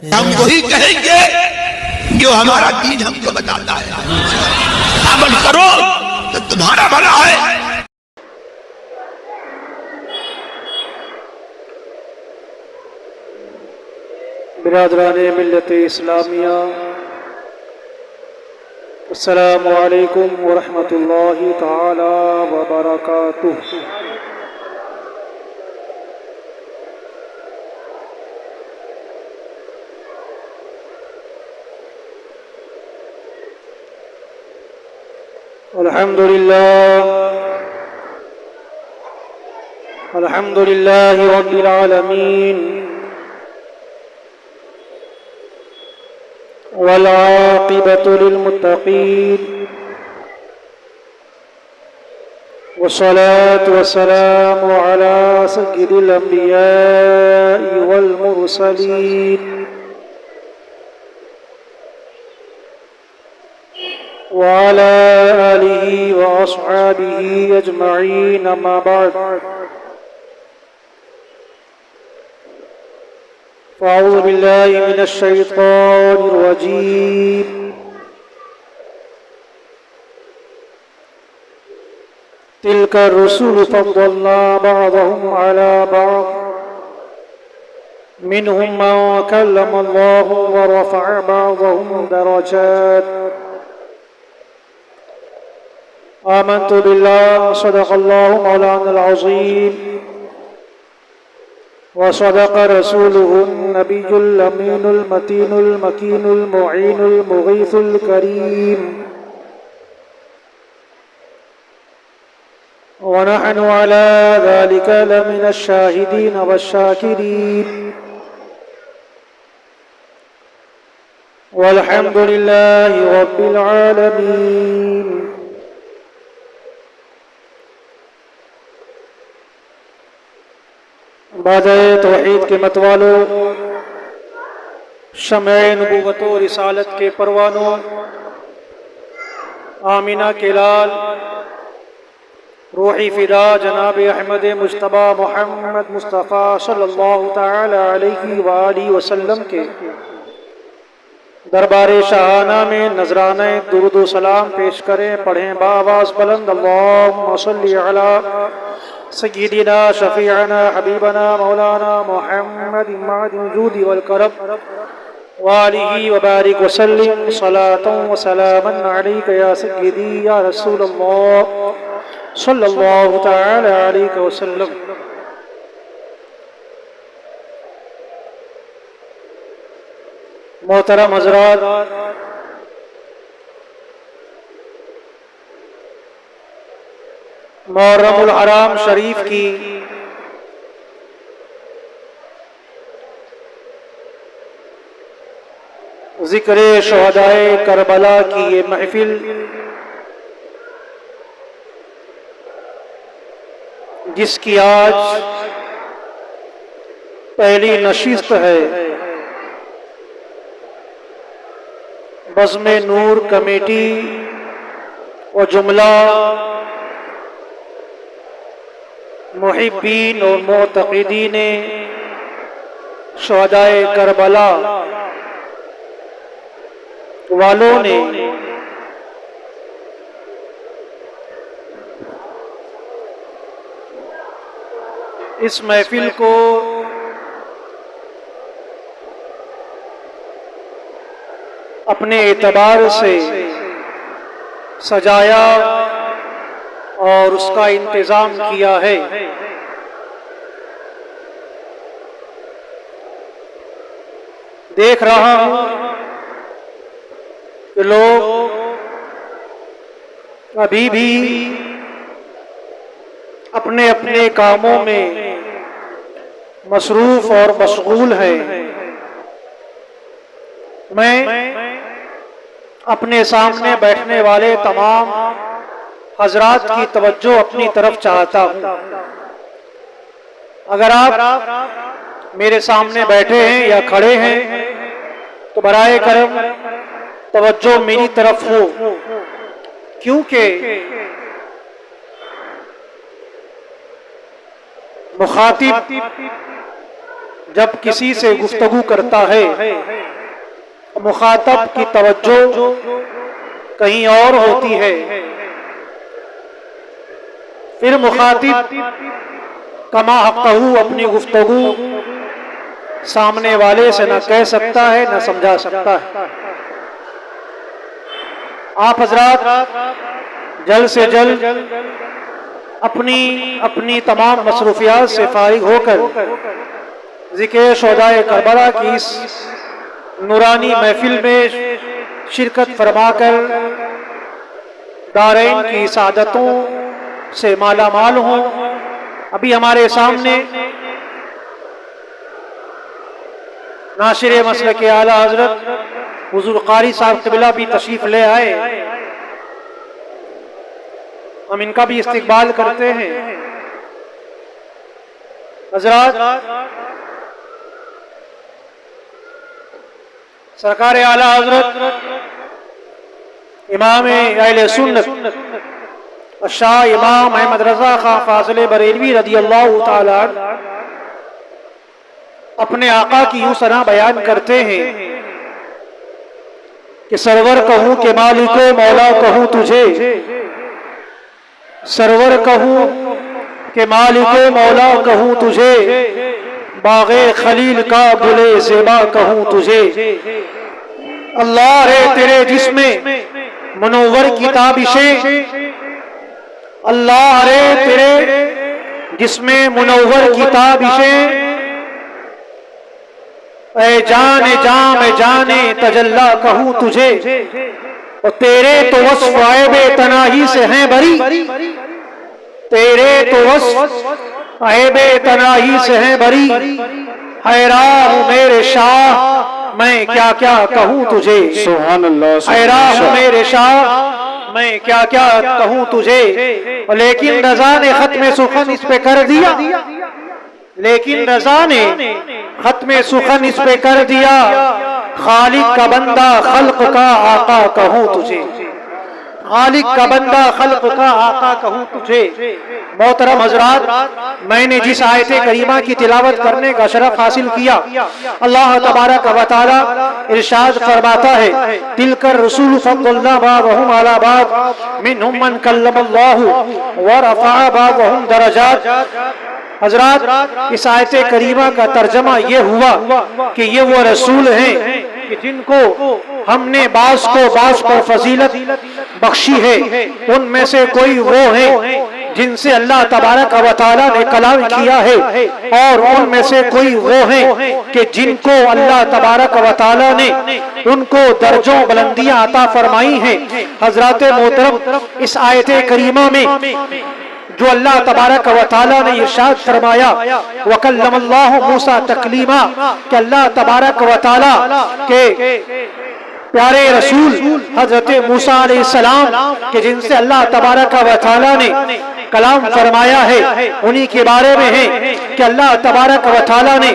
ہم وہی کہیں گے جو ہمارا دین ہم کو بتاتا ہے. عمل کرو تو تمہارا بھلا ہے. برادران ملت اسلامیہ، السلام علیکم ورحمۃ اللہ تعالی وبرکاتہ. الحمد للہ رب العالمین، والعاقبۃ للمتقین، والصلاة والسلام على سيد الأنبياء والمرسلين وعلى آله وأصحابه أجمعين، أما بعد، فأعوذ بالله من الشيطان الرجيم. تلك الرسل فضلنا بعضهم على بعض، منهم من كلم الله ورفع بعضهم درجات. آمنت بالله، صدق الله مولانا العظيم، وصدق رسوله النبي الأمين المتين المكين المعين المغيث الكريم. ونحن على ذلك لمن الشاهدين والشاكرين، والحمد لله رب العالمين. بادۂ توحید کے متوالو، شمع نبوت و رسالت کے پروانوں، آمینہ کے لال، روحی فدا جناب احمد مجتبی محمد مصطفیٰ صلی اللہ تعالی علیہ وآلہ وسلم کے دربار شاہانہ میں نذرانہ درود و سلام پیش کریں. پڑھیں بآواز بلند، اللہم صلی علی سیدنا شفیعنا حبیبنا مولانا محمد معدن الجود والکرم وآلہ وبارک وسلم، صلاة و سلاما علیک یا سیدی یا رسول اللہ صلی اللہ تعالی علیہ وسلم. محترم حضرات، محرم الحرام شریف کی ذکر شہدائے کربلا کی یہ محفل جس کی آج پہلی نشست ہے، بزم نور کمیٹی و جملہ محبین اور معتقدین شہدائے کربلا والوں نے اس محفل کو اپنے اعتبار سے سجایا اور اس کا انتظام کیا ہے. دیکھ رہا ہوں کہ لوگ ابھی بھی اپنے اپنے کاموں میں مصروف اور مشغول ہیں. میں اپنے سامنے بیٹھنے والے تمام حضرات کی توجہ اپنی طرف چاہتا ہوں. اگر آپ میرے سامنے بیٹھے ہیں یا کھڑے ہیں تو برائے کرم توجہ میری طرف ہو، کیونکہ مخاطب جب کسی سے گفتگو کرتا ہے مخاطب کی توجہ کہیں اور ہوتی ہے، پھر مخاطب کما حقہ اپنی گفتگو سامنے والے سے نہ کہہ سکتا ہے نہ سمجھا سکتا ہے۔ آپ حضرات جلد سے جلد اپنی تمام مصروفیات سے فارغ ہو کر ذکر شہدائے کربلا کی اس نورانی محفل میں شرکت فرما کر دارین کی سعادتوں سے مالا مال ہوں۔ ابھی ہمارے سامنے ناشر مسلک اعلیٰ حضرت حضور قاری صاحب قبلہ بھی تشریف لے آئے، ہم ان کا بھی استقبال کرتے ہیں۔ حضرات سرکار اعلیٰ حضرت امام اہل سنت شاہ امام احمد رضا خان فاضل بریلوی رضی اللہ تعالی عنہ اپنے آقا کی یوں ثنا بیان کرتے ہیں کہ سرور کہوں کہ مالک و مولا کہوں تجھے، سرور کہوں کہ مالک و مولا کہوں تجھے، باغ خلیل کا گلے زیبا کہوں تجھے۔ اللہ ہے تیرے جسم منور کی تابشیں، اللہ ہے تیرے جسم منور کی تابشیں، اے جان جام جان تجلا کہوں تجھے، اور تیرے تو وصف عیب تناہی سے ہیں بری، تیرے تو وصف عیب تناہی سے ہیں بری، حیران ہوں میرے شاہ میں کیا کیا کہوں تجھے، سبحان اللہ، حیران ہوں میرے شاہ میں کیا کیا کہوں تجھے۔ لیکن رضا نے ختم سخن اس پہ کر دیا، لیکن رضا نے ختم سخن اس پہ کر دیا، خالق کا بندہ خلق کا آقا کہوں تجھے، خالق کا بندہ خلق کا آقا کہوں تجھے۔ محترم حضرات، میں نے جس آیت کریمہ کی تلاوت کرنے کا شرف حاصل کیا، اللہ تبارک و تعالی ارشاد فرماتا ہے تلک الرسول فضلنا بعضهم على بعض منهم من کلم اللہ ورفع بعضهم درجات۔ حضرات اس آیت کریمہ کا ترجمہ یہ ہوا کہ یہ وہ رسول ہیں کہ جن کو ہم نے بعض کو بعض پر فضیلت بخشی ہے، ان میں سے کوئی وہ ہیں جن سے اللہ تبارک و تعالیٰ نے کلام کیا ہے، اور ان میں سے کوئی وہ ہیں کہ جن کو اللہ تبارک و تعالیٰ نے ان کو درجوں بلندیاں عطا فرمائی ہیں۔ حضرات محترم، اس آیت کریمہ میں جو اللہ تبارک و تعالیٰ نے ارشاد فرمایا وَكَلَّمَ اللَّهُ مُوسَىٰ تَكْلِيمًا، کہ اللہ تبارک و تعالیٰ کے پیارے رسول حضرت موسیٰ علیہ السلام کہ جن سے اللہ تبارک و تعالیٰ نے کلام فرمایا ہے، انہی کے بارے میں ہے کہ اللہ تبارک و تعالیٰ نے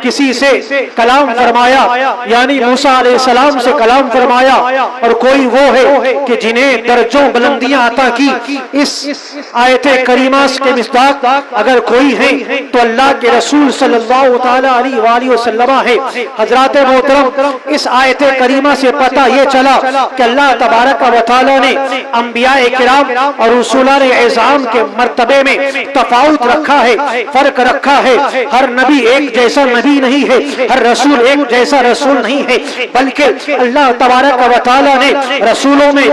کسی سے کلام فرمایا، یعنی موسیٰ علیہ السلام سے کلام فرمایا، اور کوئی وہ ہے کہ جنہیں درجوں بلندیاں عطا کی۔ اس آیت کریمہ کے مصداق اگر کوئی ہے تو اللہ کے رسول صلی اللہ تعالیٰ علیہ وآلہ وسلم ہے۔ حضرات محترم، اس آیت کریمہ سے پتہ یہ چلا کہ اللہ تبارک و تعالیٰ نے انبیاء کرام اور رسولان اعظام کے مرتبے میں تفاوت رکھا ہے، فرق رکھا ہے۔ ہر نبی ایک جیسا نبی نہیں ہے، ہر رسول ایک جیسا رسول نہیں ہے، بلکہ اللہ تبارک و تعالیٰ نے رسولوں میں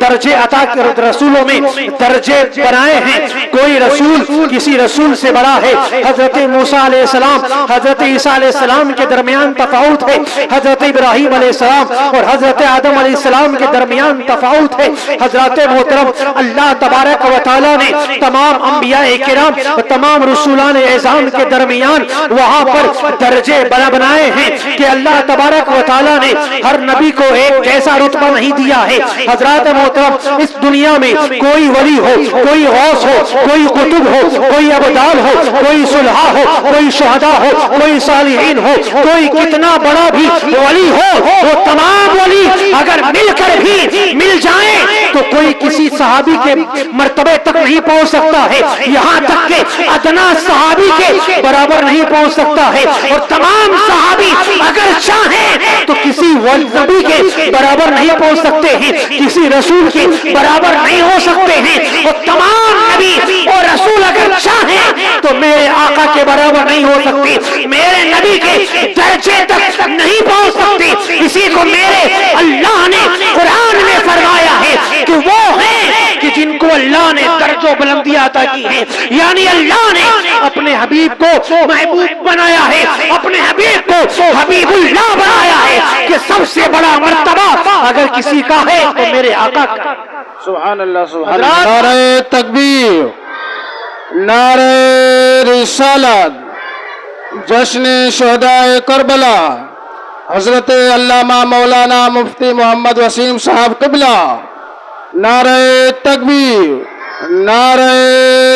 درجے عطا کر، رسولوں میں درجے بنائے ہیں۔ کوئی رسول کسی رسول سے بڑا ہے۔ حضرت موسیٰ علیہ السلام حضرت عیسیٰ علیہ السلام کے درمیان تفاوت ہے، حضرت ابراہیم علیہ السلام اور حضرت آدم علیہ السلام کے درمیان تفاوت ہے۔ حضرات محترم، اللہ تبارک و تعالیٰ نے تمام انبیاء کرام اور تمام رسولان اعظام کے درمیان وہاں پر درجے بنائے ہیں کہ اللہ تبارک و تعالیٰ نے ہر نبی کو ایک جیسا رتبہ نہیں دیا ہے۔ حضرات محترم، اس دنیا میں کوئی ولی ہو، کوئی غوث ہو، کوئی قطب ہو، کوئی ابدال ہو، کوئی صلحاء ہو، کوئی شہداء ہو، کوئی صالحین ہو، کوئی کتنا بڑا بھی ولی ہو، وہ تمام ولی اگر مل کر بھی مل جائیں تو کوئی کسی صحابی کے مرتبے تک نہیں پہنچ سکتا ہے، یہاں تک کہ ادنا صحابی کے برابر نہیں پہنچ سکتا ہے، اور تمام صحابی اگر چاہیں تو کسی نبی کے برابر نہیں پہنچ سکتے ہیں، کسی رسول کے برابر نہیں ہو سکتے ہیں، اور تمام نبی اور رسول اگر چاہیں تو میرے آقا کے برابر نہیں ہو سکتی، میرے نبی کے درجے تک نہیں پہنچ سکتی۔ اسی کو میرے اللہ نے قرآن میں فرمایا ہے کہ وہ ہیں کہ جن کو اللہ نے درج و بلندیاں عطا کی ہیں، یعنی اللہ نے اپنے حبیب کو محبوب بنایا ہے، اپنے حبیب کو حبیب اللہ بنایا ہے، کہ سب سے بڑا مرتبہ اگر کسی کا ہے تو میرے آقا کا۔ سبحان اللہ سبحان اللہ۔ نعرہ تکبیر، نعرہ رسالت، جشن شہدائے کربلا، حضرت علامہ مولانا مفتی محمد وسیم صاحب قبلہ، نعرہ تکبیر، نعرہ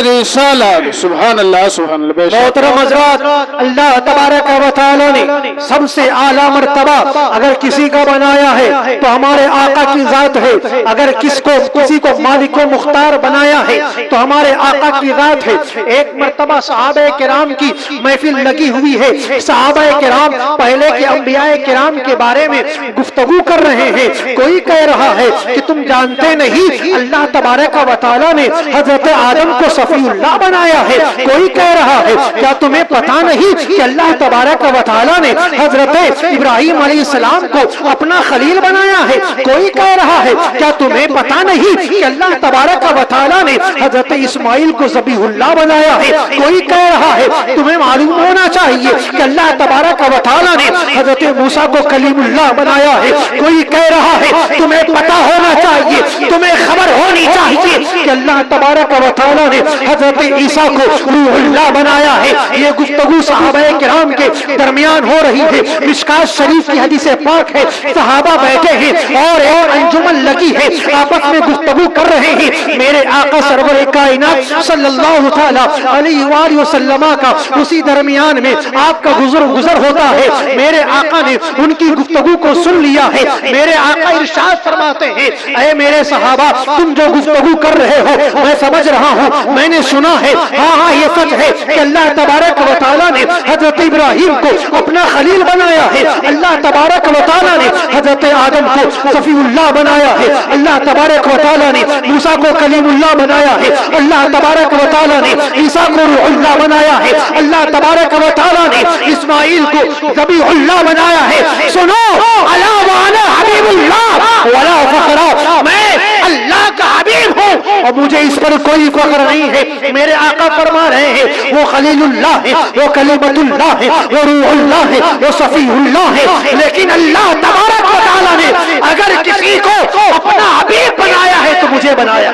رسالت، سبحان اللہ سبحان اللہ۔ محترم حضرات، اللہ تبارک و تعالی نے سب سے اعلیٰ مرتبہ اگر کسی کا بنایا ہے تو ہمارے آقا کی ذات ہے، اگر کسی کو مالک و مختار بنایا ہے تو ہمارے آقا کی ذات ہے۔ ایک مرتبہ صحابہ کرام کی محفل لگی ہوئی ہے، صحابہ کرام پہلے کے انبیاء کرام کے بارے میں گفتگو کر رہے ہیں، کوئی کہہ رہا ہے کہ تم جانتے نہیں اللہ تبارک و تعالی نے حضرت آدم کو صفی اللہ بنایا ہے، کوئی کہہ رہا ہے کیا تمہیں پتا نہیں کہ اللہ تبارک و تعالی نے حضرت ابراہیم علیہ السلام کو اپنا خلیل بنایا ہے، کوئی کہہ رہا ہے کیا تمہیں پتا نہیں کہ اللہ تبارک و تعالی نے حضرت اسماعیل کو ذبیح اللہ بنایا ہے، کوئی کہہ رہا ہے تمہیں معلوم ہونا چاہیے کہ اللہ تبارک و تعالی نے حضرت موسیٰ کو کلیم اللہ بنایا ہے، کوئی کہہ رہا ہے تمہیں پتا ہونا چاہیے، تمہیں خبر ہونی چاہیے کہ اللہ تبارک و تعالی نے حضرت عیسیٰ کو روح اللہ بنایا ہے۔ یہ گفتگو صحابہ کرام کے درمیان ہو رہی ہے، مشکات شریف کی حدیث پاک ہے، صحابہ بیٹھے ہیں اور ایک انجمن لگی ہے، آپس میں گفتگو کر رہے ہیں۔ میرے آقا سرور کائنات صلی اللہ تعالی علیہ وآلہ وسلم کا اسی درمیان میں آپ کا گزر ہوتا ہے، میرے آقا نے ان کی گفتگو کو سن لیا ہے۔ میرے آقا ارشاد فرماتے ہیں اے میرے صحابہ تم جو گفتگو کر رہے ہو میں سمجھ رہا ہوں، میں نے سنا ہے، ہاں یہ سچ ہے کہ اللہ تبارک و تعالیٰ نے حضرت ابراہیم کو اپنا خلیل بنایا ہے، اللہ تبارک و تعالیٰ نے حضرت آدم کو صفی اللہ بنایا ہے، اللہ تبارک و تعالیٰ نے موسیٰ کو کلیم اللہ بنایا ہے، اللہ تبارک و تعالیٰ نے عیسیٰ کو روح اللہ بنایا ہے، اللہ تبارک و تعالیٰ نے اسماعیل کو ذبیح اللہ بنایا ہے۔ سنو الا وانا حبیب اللہ ولا فخر، میں اللہ کا حبیب ہوں اور مجھے اس پر کوئی فخر نہیں ہے۔ میرے آقا فرما رہے ہیں وہ خلیل اللہ ہے، وہ کلیمت اللہ ہے، وہ روح اللہ ہے، وہ صفی اللہ ہے، لیکن اللہ تبارک و تعالیٰ نے اگر کسی کو اپنا حبیب بنایا ہے تو مجھے بنایا۔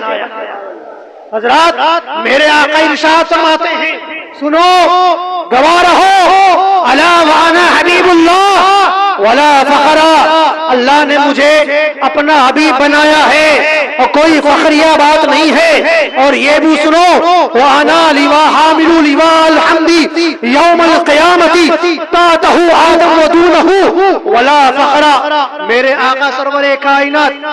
حضرات میرے آقا ارشاد فرماتے ہیں سنو گواہ رہو الا وانا حبیب اللہ ولا فخر، اللہ نے مجھے اپنا حبیب بنایا ہے اور کوئی فخریہ بات نہیں ہے۔ اور یہ بھی سنو وانا لوا حامل لوا الحمد یوم القیامت تاتہ آدم ودونہ ولا فخر، میرے آقا سرور کائنات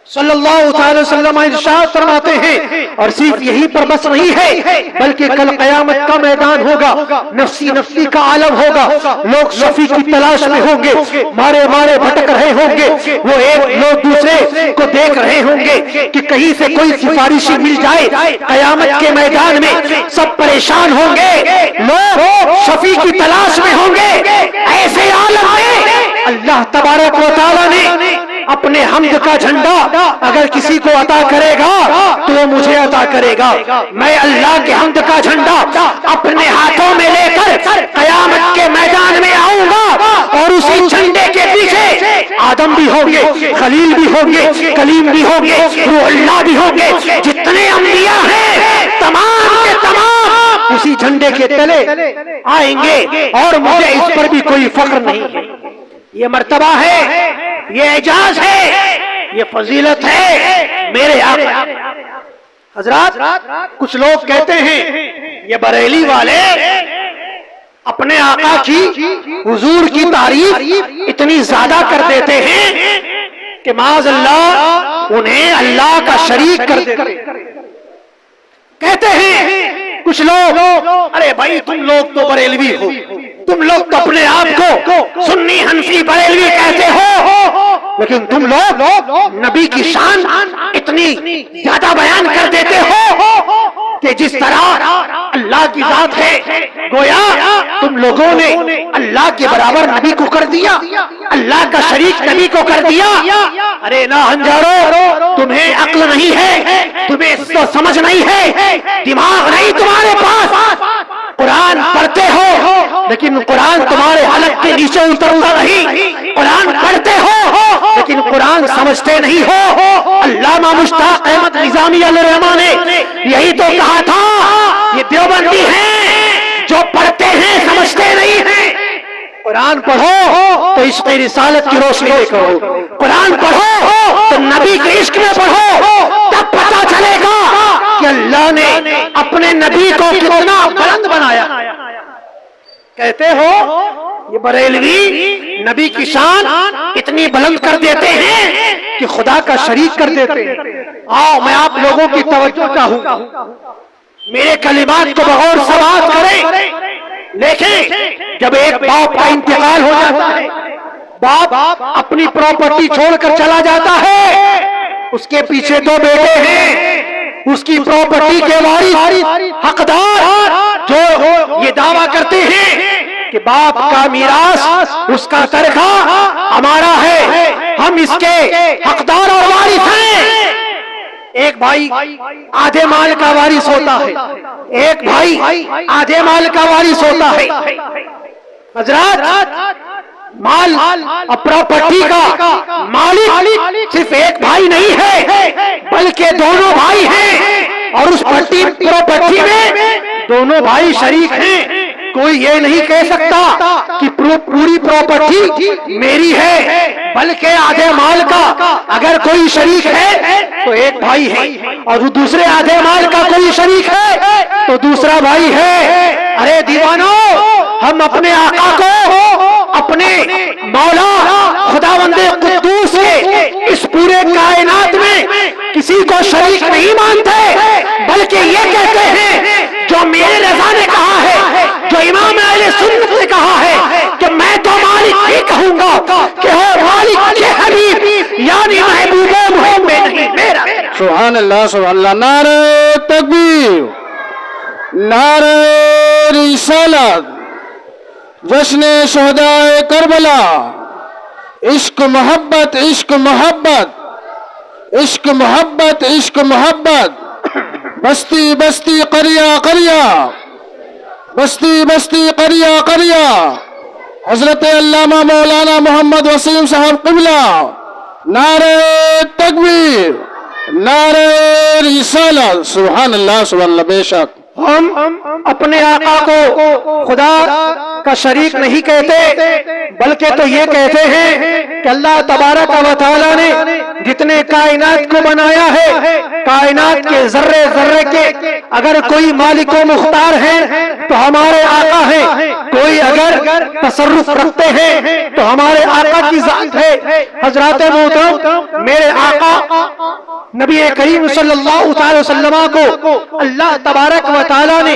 صلی اللہ تعالی وسلم ارشاد فرماتے ہیں اور صرف یہی پر بس نہیں ہے بلکہ کل قیامت کا میدان ہوگا، نفسی نفسی کا عالم ہوگا، لوگ شفیع کی تلاش میں ہوں گے، مارے مارے بھٹک رہے ہوں گے، وہ ایک لوگ دوسرے کو دیکھ رہے ہوں گے کہ کہیں سے کوئی سفارشی مل جائے۔ قیامت کے میدان میں سب پریشان ہوں گے، لوگ شفیع کی تلاش میں ہوں گے۔ ایسے عالم میں اللہ تبارک و تعالیٰ نے اپنے حمد کا جھنڈا اگر کسی کو عطا کرے گا تو وہ مجھے عطا کرے گا۔ میں اللہ کے حمد کا جھنڈا اپنے ہاتھوں میں لے کر قیامت کے میدان میں آؤں گا اور اسی جھنڈے کے پیچھے آدم بھی ہوں گے، خلیل بھی ہوں گے، کلیم بھی ہوں گے، روح اللہ بھی ہوں گے، جتنے انبیاء ہیں تمام کے تمام اسی جھنڈے کے تلے آئیں گے اور مجھے اس پر بھی کوئی فخر نہیں ہے۔ یہ مرتبہ ہے، یہ اعجاز ہے، یہ فضیلت ہے میرے آقا۔ حضرات کچھ لوگ کہتے ہیں یہ بریلی والے اپنے آقا کی حضور کی تعریف اتنی زیادہ کر دیتے ہیں کہ معاذ اللہ انہیں اللہ کا شریک کر دیتے. کہتے ہیں کچھ لوگ ارے بھائی تم لوگ تو بریلوی ہو, تم لوگ تو اپنے آپ کو سنی حنفی بریلوی کہتے ہو, لیکن تم لوگ نبی کی شان اتنی زیادہ بیان کر دیتے ہو کہ جس طرح اللہ کی ذات ہے گویا تم لوگوں نے اللہ کے برابر نبی کو کر دیا, اللہ کا شریک نبی کو کر دیا. ارے نا ہنجارو, تمہیں عقل نہیں ہے, تمہیں سمجھ نہیں ہے, دماغ نہیں تمہارے پاس. قرآن پڑھتے ہو لیکن قرآن تمہارے حلق کے نیچے اترتا نہیں, قرآن پڑھتے ہو لیکن قرآن سمجھتے نہیں ہو. علامہ مشتاق احمد نظامی علیہ الرحمہ نے یہی تو کہا تھا, یہ دیوبندی ہیں جو پڑھتے ہیں سمجھتے نہیں ہیں. قرآن پڑھو تو عشق رسالت کی روشنی میں کرو, قرآن پڑھو تو نبی کے عشق میں پڑھو, تب پتہ چلے گا کہ اللہ نے اپنے نبی کو کتنا بلند بنایا. کہتے ہو یہ بریلوی نبی کی شان اتنی بلند کر دیتے ہیں کہ خدا کا شریک کر دیتے ہیں. آؤ میں آپ لوگوں کی توجہ چاہوں, میرے کلمات کو بغور سماعت کریں. دیکھیں جب ایک باپ کا انتقال ہو جاتا ہے, باپ اپنی پراپرٹی چھوڑ کر چلا جاتا ہے, اس کے پیچھے دو بیٹے ہیں, اس کی پراپرٹی کے وارث حقدار جو یہ دعویٰ کرتے ہیں کہ باپ کا میراث اس کا ترکہ ہمارا ہے, ہم اس کے حقدار اور وارث ہیں. ایک بھائی آدھے مال کا وارث ہوتا ہے, ایک بھائی آدھے مال کا وارث ہوتا ہے. حضرات مال اور پراپرٹی کا مالک صرف ایک بھائی نہیں ہے بلکہ دونوں بھائی ہیں, اور اس پراپرٹی میں دونوں بھائی شریک ہیں. کوئی یہ نہیں کہہ سکتا کہ پوری پراپرٹی میری ہے, بلکہ آدھے مال کا اگر کوئی شریک ہے تو ایک بھائی ہے, اور دوسرے آدھے مال کا کوئی شریک ہے تو دوسرا بھائی ہے. ارے دیوانو, ہم اپنے آقا کو اپنے مولا خداوند قدوس کے اس پورے کائنات میں کسی کو شریک نہیں مانتے, بلکہ یہ کہتے ہیں جو میرے رضا نے کہا ہے, جو امام اہل سنت نے کہا ہے کہ میں تو مالک ہی کہوں گا کہ ہو مالک کے حبیب یعنی محبوب محمد نہیں میرا. سبحان اللہ سبحان اللہ. نعرہ تکبیر, نعرہ رسالت, جشن شہدائے کربلا. عشق محبت عشق محبت عشق محبت عشق محبت. بستی بستی قریہ قریہ, بستی بستی قریہ قریہ. حضرت علامہ مولانا محمد وسیم صاحب قبلہ. نعرہ تکبیر, نعرہ رسالت. سبحان اللہ سبحان اللہ. بے شک ہم اپنے آقا کو خدا کا شریک نہیں کہتے, بلکہ تو یہ کہتے ہیں کہ اللہ تبارک و تعالیٰ نے جتنے کائنات کو بنایا ہے, کائنات کے ذرے ذرے کے اگر کوئی مالک و مختار ہیں تو ہمارے آقا ہیں, کوئی اگر تصرف رکھتے ہیں تو ہمارے آقا کی ذات ہے. حضرات محترم, میرے آقا نبی کریم صلی اللہ تعالی وسلم کو اللہ تبارک و تعالیٰ نے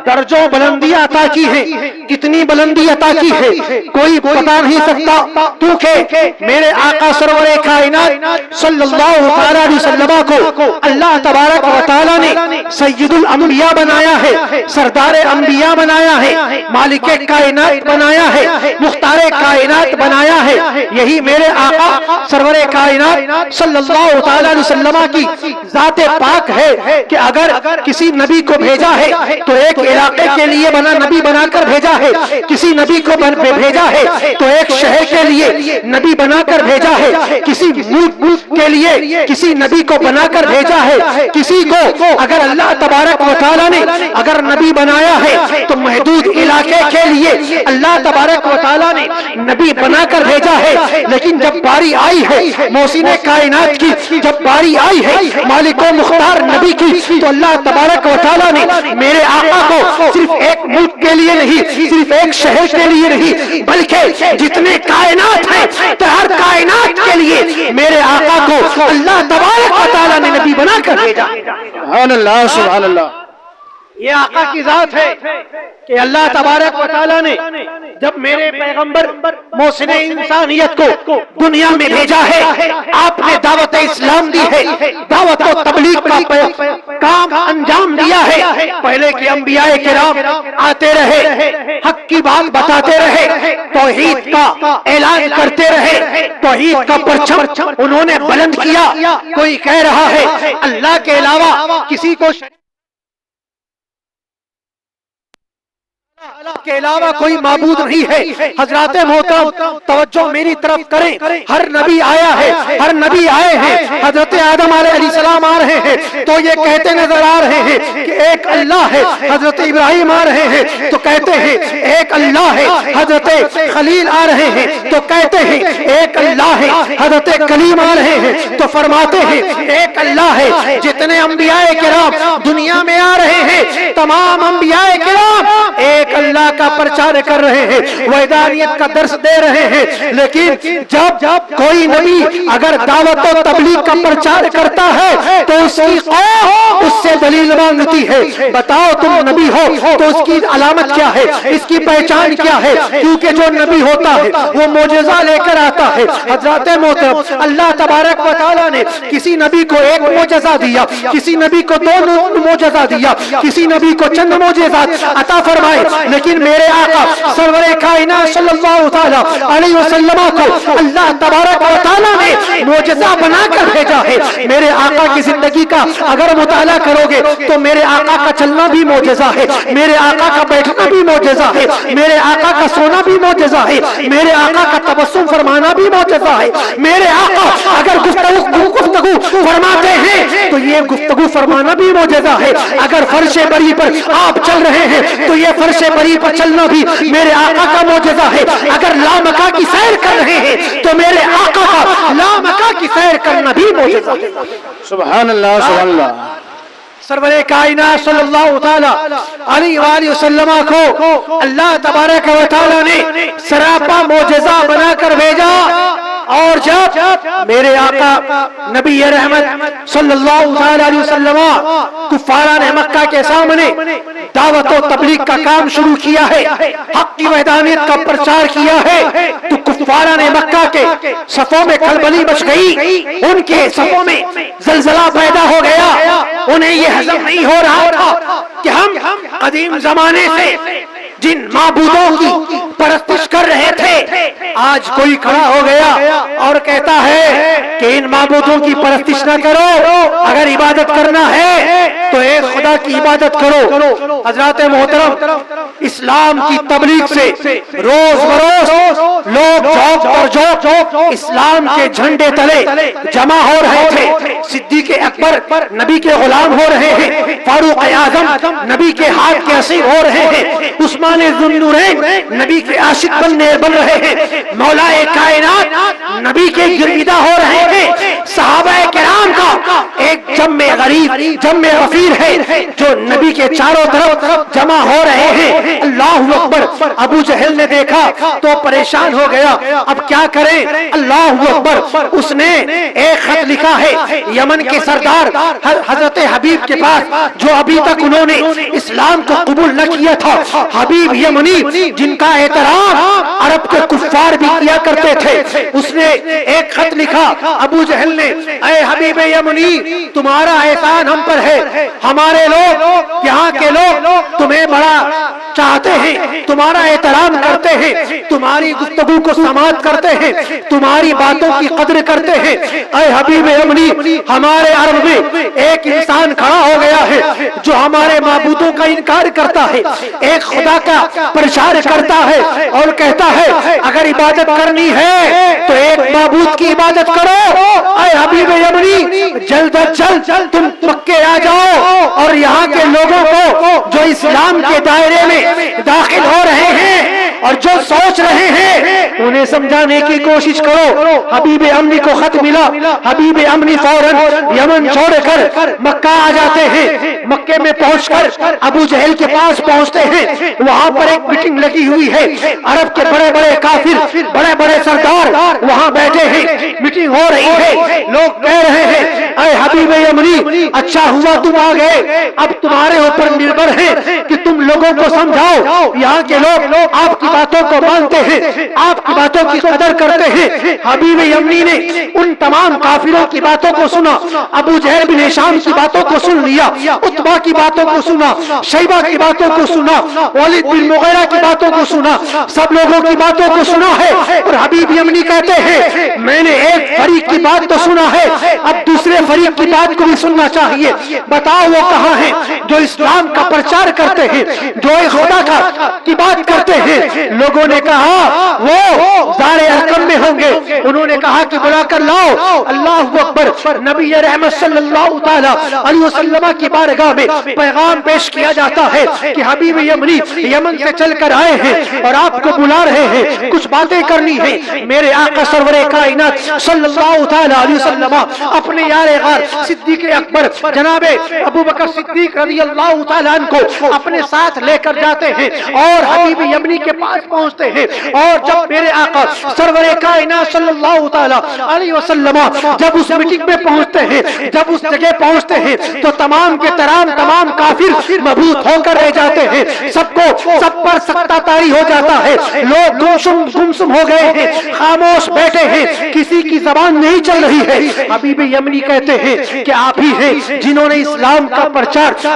درجوں بلندی عطا کی ہے. کتنی بلندی عطا کی ہے کوئی بتا نہیں سکتا, کیونکہ میرے آقا سرور کائنات صلی اللہ تعالی علیہ وسلم کو اللہ تبارک و تعالیٰ نے سید الانبیاء بنایا ہے, سردار انبیاء بنایا ہے, مالک کائنات بنایا ہے, مختار کائنات بنایا ہے. یہی میرے آقا سرور کائنات صلی اللہ تعالی علیہ وسلم کی ذات پاک ہے کہ اگر کسی نبی کو بھیجا ہے تو ایک علاقے کے لیے نبی بنا کر بھیجا ہے, کسی نبی کو بھیجا ہے تو ایک شہر کے لیے نبی بنا کر بھیجا ہے, کسی ملک کے لیے کسی نبی کو بنا کر بھیجا ہے. کسی کو اگر اللہ تبارک و تعالیٰ نے اگر نبی بنایا ہے تو محدود علاقے کے لیے اللہ تبارک و تعالیٰ نے نبی بنا کر بھیجا ہے. لیکن جب باری آئی ہے محسن کائنات کی, جب باری آئی ہے مالک و مختار نبی کی, تو اللہ تبارک و تعالیٰ نے میرے آقا کو صرف ایک ملک کے لیے نہیں, صرف ایک شہر کے لیے نہیں, بلکہ جتنے کائنات ہیں تو ہر کائنات کے لیے لیے میرے آقا کو اللہ تبارک و تعالیٰ نے نبی بنا کر بھیجا۔ سبحان اللہ سبحان اللہ۔ یہ آقا کی ذات ہے کہ اللہ تبارک و تعالیٰ نے جب میرے پیغمبر محسن انسانیت کو دنیا میں بھیجا ہے، آپ نے دعوت اسلام دی ہے، دعوت و تبلیغ کا کام انجام دیا ہے۔ پہلے کے انبیاء کرام آتے رہے، حق کی بات بتاتے رہے، توحید کا اعلان کرتے رہے، توحید کا پرچم انہوں نے بلند کیا۔ کوئی کہہ رہا ہے اللہ کے علاوہ کسی کو کے علاوہ کوئی معبود نہیں ہے۔ حضرات محترم توجہ میری طرف کریں، ہر نبی آیا ہے، ہر نبی آئے ہیں، حضرت آدم علیہ السلام آ رہے ہیں تو یہ کہتے نظر آ رہے ہیں کہ ایک اللہ ہے۔ حضرت ابراہیم آ رہے ہیں تو کہتے ہیں ایک اللہ ہے۔ حضرت خلیل آ رہے ہیں تو کہتے ہیں ایک اللہ ہے۔ حضرت کلیم آ رہے ہیں تو فرماتے ہیں ایک اللہ ہے۔ جتنے انبیاء کرام دنیا میں آ رہے ہیں، تمام انبیاء کرام ایک اللہ کا پرچار کر رہے ہیں، وحدانیت کا درس دے رہے ہیں۔ لیکن جب کوئی نبی اگر دعوت و تبلیغ کا پرچار کرتا ہے تو اس کی قوم اس سے دلیل مانگتی ہے، بتاؤ تم نبی ہو تو اس کی علامت کیا ہے، اس کی پہچان کیا ہے؟ کیونکہ جو نبی ہوتا ہے وہ معجزہ لے کر آتا ہے۔ حضرات محترم اللہ تبارک و تعالیٰ نے کسی نبی کو ایک معجزہ دیا، کسی نبی کو دو معجزہ دیا، کسی نبی کو چند معجزات عطا فرمائے، لیکن میرے آقا سرور کائنات صلی اللہ تعالیٰ علیہ وسلم کو اللہ تبارک و تعالیٰ نے معجزہ بنا کر بھیجا ہے۔ میرے آقا کی زندگی کا اگر مطالعہ کرو گے تو میرے آقا کا چلنا بھی معجزہ ہے، میرے آقا کا بیٹھنا بھی معجزہ ہے، میرے آقا کا سونا بھی معجزہ ہے، میرے آقا کا تبسم فرمانا بھی معجزہ ہے۔ میرے آقا اگر گفتگو فرماتے ہیں تو یہ گفتگو فرمانا بھی معجزہ ہے۔ اگر فرش بری پر آپ چل رہے ہیں تو یہ فرش بری پر چلنا بھی میرے آقا کا معجزہ ہے۔ اگر لامکہ کی سیر کر رہے ہیں تو میرے آقا کا لامکہ کی سیر کرنا بھی معجزہ ہے۔ سبحان اللہ سبحان اللہ۔ سرور کائنات صلی اللہ تعالیٰ علیہ وآلہ وسلم کو اللہ تبارک و تعالیٰ نے سراپا معجزہ بنا کر بھیجا، اور جب میرے آقا نبی رحمت صلی اللہ علیہ وسلم کفاران مکہ کے سامنے دعوت و تبلیغ کا کام شروع کیا ہے، حق کی وحدانیت کا پرچار کیا ہے، تو کفاران مکہ کے صفوں میں کھلبلی مچ گئی، ان کے صفوں میں زلزلہ پیدا ہو گیا۔ انہیں یہ ہضم نہیں ہو رہا تھا کہ ہم قدیم زمانے سے جن معبودوں کی پرستش کر رہے تھے، آج کوئی کھڑا ہو گیا اور کہتا ہے کہ ان معبودوں کی پرستش نہ کرو، اگر عبادت کرنا ہے تو ایک خدا کی عبادت کرو۔ حضرات محترم اسلام کی تبلیغ سے روز بروز لوگ جھوک اور جھوک اسلام کے جھنڈے تلے جمع ہو رہے تھے۔ صدیق اکبر نبی کے غلام ہو رہے ہیں، فاروق اعظم نبی کے ہاتھ کے اسیر ہو رہے ہیں، عثمان ذو النورین نبی کے عاشق بن رہے ہیں، مولا کائنات نبی کے گرویدہ ہو رہے ہیں۔ صحابہ کرام کا ایک جمع غریب جمع غفیر ہے جو نبی کے چاروں طرف جمع ہو رہے ہیں۔ اللہ اکبر۔ ابو جہل نے دیکھا تو پریشان ہو گیا، اب کیا کریں؟ اللہ اکبر۔ اس نے ایک خط لکھا ہے یمن کے سردار حضرت حبیب کے پاس، جو ابھی تک انہوں نے اسلام کو قبول نہ کیا تھا۔ حبیب یمنی جن کا احترام عرب کے کفار بھی کیا کرتے تھے، اس نے ایک خط لکھا ابو جہل نے، اے حبیب یمنی تمہارا احسان ہم پر ہے، ہمارے لوگ یہاں کے لوگ تمہیں بڑا چاہتے ہیں، تمہارا احترام کرتے ہیں، تمہاری گفتگو کو سماعت کرتے ہیں، تمہاری باتوں کی قدر کرتے ہیں۔ اے حبیب یمنی ہمارے عرب میں ایک انسان کھڑا ہو گیا ہے جو ہمارے معبودوں کا انکار کرتا ہے، ایک خدا کا پرچار کرتا ہے اور کہتا ہے اگر عبادت کرنی ہے تو ایک معبود کی عبادت کرو۔ اے حبیب یمنی جلد از جلد تم مکے آ جاؤ اور یہاں کے لوگوں کو جو اسلام کے دائرے میں داخل ہو رہے ہیں اور جو سوچ رہے ہیں انہیں سمجھانے کی کوشش کرو۔ حبیب امنی کو خط ملا، حبیب امنی فوراً یمن چھوڑ کر مکہ آ جاتے ہیں۔ مکے میں پہنچ کر ابو جہل کے پاس پہنچتے ہیں، وہاں پر ایک میٹنگ لگی ہوئی ہے، عرب کے بڑے بڑے کافر بڑے بڑے سردار وہاں بیٹھے ہیں، میٹنگ ہو رہی اچھا ہوا تم آ گئے، اب تمہارے اوپر نربھر ہے کہ تم لوگوں کو سمجھاؤ۔ یہاں کے لوگ آپ کی باتوں کو مانتے ہیں، آپ کی باتوں کی قدر کرتے ہیں۔ حبیب یمنی نے ان تمام کافروں کی باتوں کو سنا، ابو جہل بن ہشام کی باتوں کو سن لیا، عتبہ کی باتوں کو سنا، شیبہ کی باتوں کو سنا، ولید بن مغیرہ کی باتوں کو سنا، سب لوگوں کی باتوں کو سنا ہے۔ اور حبیب یمنی کہتے ہیں میں نے ایک فریق کی بات تو سنا ہے، اب دوسرے فریق کی بات کو بھی سننا چاہیے۔ بتاؤ وہ کہاں ہیں جو اسلام کا پرچار کرتے ہیں، جو خدا کی بات کرتے ہیں؟ لوگوں نے کہا وہ زار ارقم میں ہوں گے۔ انہوں نے کہا کہ بلا کر لاؤ۔ اللہ اکبر، نبی رحمت صلی اللہ تعالی علیہ وسلم کی بارگاہ میں پیغام پیش کیا جاتا ہے کہ حبیب یمنی یمن سے چل کر آئے ہیں اور آپ کو بلا رہے ہیں، کچھ باتیں کرنی ہیں۔ میرے آقا سرور کائنات صلی اللہ تعالی علیہ وسلم اپنے یار غار صدیق اکبر جناب ابو بکر صدیق رضی اللہ تعالیٰ عنہ کو اپنے ساتھ لے کر جاتے ہیں اور حبیب یمنی کے پاس پہنچتے ہیں۔ اور جب میرے آقا سرور کائنات صلی اللہ تعالیٰ علیہ وسلم جب اس میٹنگ میں پہنچتے ہیں، جب اس جگہ پہنچتے ہیں تو تمام کے تمام کافر مبہوت ہو کر رہ جاتے ہیں، سب پر سکتہ طاری ہو جاتا ہے، لوگ گمسم ہو گئے ہیں، خاموش بیٹھے ہیں، کسی کی زبان نہیں چل رہی ہے۔ حبیب یمنی کہتے ہیں کہ آپ ہی ہیں جنہوں نے اسلام کا پرچار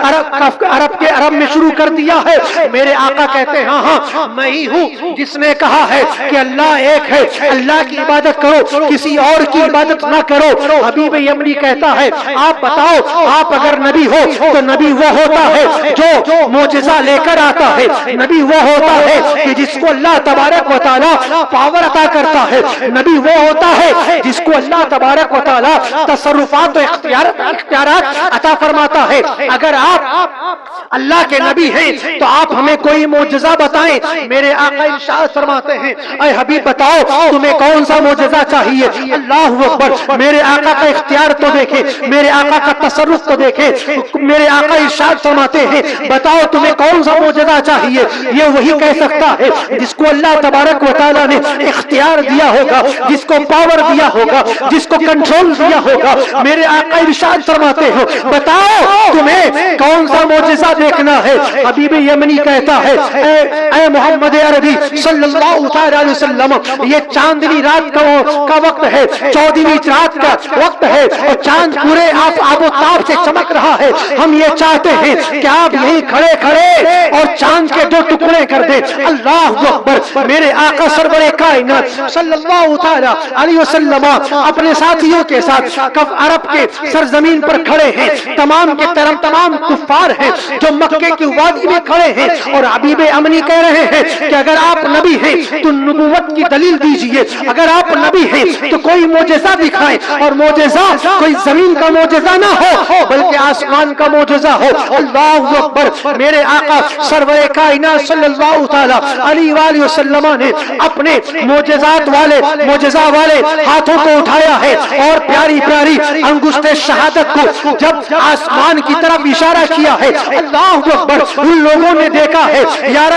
عرب میں شروع کر دیا ہے۔ میرے آقا کہتے ہیں ہاں میں ہی ہوں جس نے کہا ہے کہ اللہ ایک ہے، اللہ کی عبادت کرو، کسی اور کی عبادت نہ کرو۔ حبیب یمنی کہتا ہے آپ بتاؤ، آپ اگر نبی ہو تو نبی وہ ہوتا ہے جو معجزہ لے کر آتا ہے، نبی وہ ہوتا ہے کہ جس کو اللہ تبارک و تعالی پاور عطا کرتا ہے، نبی وہ ہوتا ہے جس کو اللہ تبارک و تعالی تصرفات و اختیارات عطا فرماتا ہے۔ اگر آپ اللہ کے نبی ہیں تو آپ ہمیں کوئی معجزہ بتائیں۔ میرے آقا ارشاد فرماتے ہیں اے حبیب بتاؤ تمہیں کون سا معجزہ چاہیے؟ اللہ اکبر، میرے آقا کا اختیار تو دیکھیں، میرے آقا کا تصرف تو دیکھیں۔ میرے آقا ارشاد فرماتے ہیں بتاؤ تمہیں کون سا معجزہ چاہیے؟ یہ وہی کہہ سکتا ہے جس کو اللہ تبارک و تعالیٰ نے اختیار دیا ہوگا، جس کو پاور دیا ہوگا، جس کو کنٹرول دیا ہوگا۔ میرے آقا ارشاد فرماتے ہو بتاؤ تمہیں کون سا معجزہ دیکھنا ہے؟ حبیب یمنی کہتا ہے اے محمد عربی صلی اللہ تعالی علیہ وسلم، یہ چاندنی رات کا وقت ہے، 14ویں رات کا وقت ہے اور چاند پورے آب و تاب سے چمک رہا ہے۔ ہم یہ چاہتے ہیں کہ آپ یہیں کھڑے کھڑے اور چاند کے دو ٹکڑے کر دیں۔ اللہ اکبر، میرے آقا سرور کائنات صلی اللہ تعالی علیہ وسلم اپنے ساتھیوں کے ساتھ عرب کے سرزمین پر کھڑے ہیں، تمام کے تمام کفار ہیں جو مکے کی وادی میں کھڑے ہیں اور حبیب یمنی کہہ رہے ہیں کہ اگر آپ نبی ہیں تو نبوت کی دلیل دیجئے، اگر آپ نبی ہیں تو کوئی معجزہ دکھائیں، اور معجزہ کوئی زمین کا معجزہ نہ ہو بلکہ آسمان کا معجزہ ہو۔ اللہ اکبر، میرے آقا سرور کائنات صلی اللہ تعالی علیہ وآلہ وسلم نے اپنے معجزہ والے ہاتھوں کو اٹھایا ہے اور پیاری پیاری انگشت شہادت کو جب آسمان کی طرف اشارہ کیا ہے، اللہ اکبر، ان لوگوں نے دیکھا ہے، یار